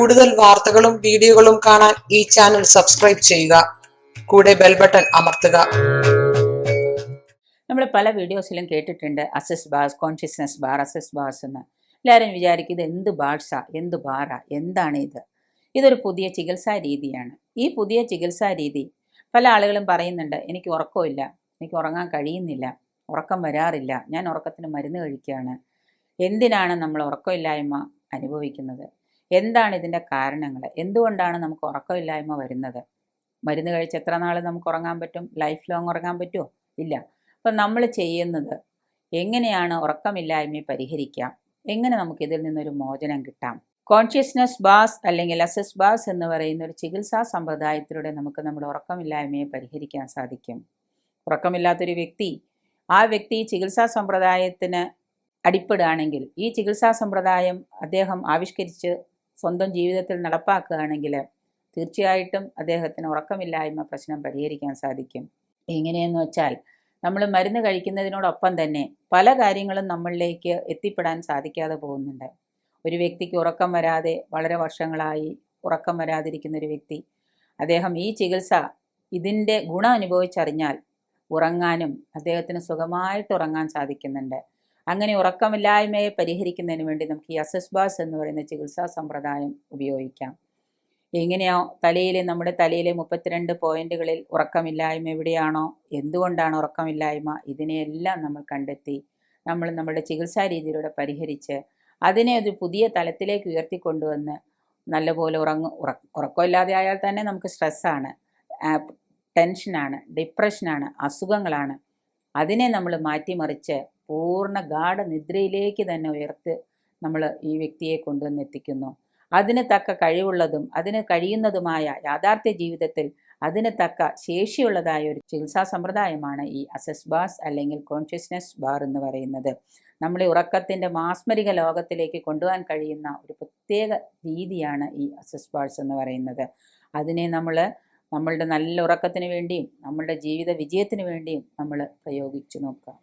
കൂടുതൽ വാർത്തകളും വീഡിയോകളും കാണാൻ ഈ ചാനൽ സബ്സ്ക്രൈബ് ചെയ്യുക. കൂടെ ബെൽ ബട്ടൺ അമർത്തുക. നമ്മൾ പല വീഡിയോസിലും കേട്ടിട്ടുണ്ട് access bars, consciousness bar, access bars എന്ന്. എല്ലാവരും വിചാരിക്കും ഇത് എന്ത് ബാർസ, എന്ത് ബാറ, എന്താണ് ഇത്? ഇതൊരു പുതിയ ചികിത്സാ രീതിയാണ്. ഈ പുതിയ ചികിത്സാ രീതി പല ആളുകളും പറയുന്നുണ്ട്, എനിക്ക് ഉറക്കമില്ല, എനിക്ക് ഉറങ്ങാൻ കഴിയുന്നില്ല, ഉറക്കം വരാറില്ല, ഞാൻ ഉറക്കത്തിന് മരുന്ന് കഴിക്കുകയാണ്. എന്തിനാണ് നമ്മൾ ഉറക്കമില്ലായ്മ അനുഭവിക്കുന്നത്? എന്താണ് ഇതിൻ്റെ കാരണങ്ങൾ? എന്തുകൊണ്ടാണ് നമുക്ക് ഉറക്കമില്ലായ്മ വരുന്നത്? മരുന്ന് കഴിച്ച് എത്ര നാൾ നമുക്ക് ഉറങ്ങാൻ പറ്റും? ലൈഫ് ലോങ് ഉറങ്ങാൻ പറ്റുമോ? ഇല്ല. അപ്പം നമ്മൾ ചെയ്യുന്നത് എങ്ങനെയാണ് ഉറക്കമില്ലായ്മയെ പരിഹരിക്കാം? എങ്ങനെ നമുക്ക് ഇതിൽ നിന്നൊരു മോചനം കിട്ടാം? കോൺഷ്യസ്നസ് ബാസ് അല്ലെങ്കിൽ അസസ് ബാസ് എന്ന് പറയുന്ന ഒരു ചികിത്സാ സമ്പ്രദായത്തിലൂടെ നമുക്ക് നമ്മുടെ ഉറക്കമില്ലായ്മയെ പരിഹരിക്കാൻ സാധിക്കും. ഉറക്കമില്ലാത്തൊരു വ്യക്തി, ആ വ്യക്തി ചികിത്സാ സമ്പ്രദായത്തിന് അടിപ്പെടുകയാണെങ്കിൽ, ഈ ചികിത്സാ സമ്പ്രദായം അദ്ദേഹം ആവിഷ്കരിച്ച് സ്വന്തം ജീവിതത്തിൽ നടപ്പാക്കുകയാണെങ്കിൽ തീർച്ചയായിട്ടും അദ്ദേഹത്തിന് ഉറക്കമില്ലായ്മ പ്രശ്നം പരിഹരിക്കാൻ സാധിക്കും. എങ്ങനെയെന്ന് വെച്ചാൽ, നമ്മൾ മരുന്ന് കഴിക്കുന്നതിനോടൊപ്പം തന്നെ പല കാര്യങ്ങളും നമ്മളിലേക്ക് എത്തിപ്പെടാൻ സാധിക്കാതെ പോകുന്നുണ്ട്. ഒരു വ്യക്തിക്ക് ഉറക്കം വരാതെ വളരെ വർഷങ്ങളായി ഉറക്കം വരാതിരിക്കുന്ന ഒരു വ്യക്തി, അദ്ദേഹം ഈ ചികിത്സ ഇതിൻ്റെ ഗുണം അനുഭവിച്ചറിഞ്ഞാൽ ഉറങ്ങാനും അദ്ദേഹത്തിന് സുഖമായിട്ട് ഉറങ്ങാൻ സാധിക്കുന്നുണ്ട്. അങ്ങനെ ഉറക്കമില്ലായ്മയെ പരിഹരിക്കുന്നതിന് വേണ്ടി നമുക്ക് ഈ അസസ് ബാസ് എന്ന് പറയുന്ന ചികിത്സാ സമ്പ്രദായം ഉപയോഗിക്കാം. എങ്ങനെയോ നമ്മുടെ തലയിലെ 32 പോയിന്റുകളിൽ ഉറക്കമില്ലായ്മ എവിടെയാണോ, എന്തുകൊണ്ടാണ് ഉറക്കമില്ലായ്മ, ഇതിനെയെല്ലാം നമ്മൾ കണ്ടെത്തി നമ്മൾ നമ്മുടെ ചികിത്സാ രീതിയിലൂടെ പരിഹരിച്ച് അതിനെ ഒരു പുതിയ തലത്തിലേക്ക് ഉയർത്തിക്കൊണ്ടുവന്ന് നല്ലപോലെ ഉറക്കമില്ലാതെ ആയാൽ തന്നെ നമുക്ക് സ്ട്രെസ്സാണ്, ടെൻഷനാണ്, ഡിപ്രഷനാണ്, അസുഖങ്ങളാണ്. അതിനെ നമ്മൾ മാറ്റിമറിച്ച് പൂർണ്ണ ഗാഠനിദ്രയിലേക്ക് തന്നെ ഉയർത്തി നമ്മൾ ഈ വ്യക്തിയെ കൊണ്ടുവന്ന് എത്തിക്കുന്നു. അതിന് തക്ക കഴിവുള്ളതും അതിന് കഴിയുന്നതുമായ യാഥാർത്ഥ്യ ജീവിതത്തിൽ അതിന് തക്ക ശേഷിയുള്ളതായ ഒരു ചികിത്സാ സമ്പ്രദായമാണ് ഈ അസസ് ബാസ് അല്ലെങ്കിൽ കോൺഷ്യസ്നസ് ബാർ എന്ന് പറയുന്നത്. നമ്മളെ ഉറക്കത്തിൻ്റെ മാസ്മരിക ലോകത്തിലേക്ക് കൊണ്ടുപോകാൻ കഴിയുന്ന ഒരു പ്രത്യേക രീതിയാണ് ഈ അസസ് ബാർസ് എന്ന് പറയുന്നത്. അതിനെ നമ്മളുടെ നല്ല ഉറക്കത്തിന് വേണ്ടിയും നമ്മളുടെ ജീവിത വിജയത്തിന് വേണ്ടിയും നമ്മൾ പ്രയോഗിച്ചു നോക്കുക.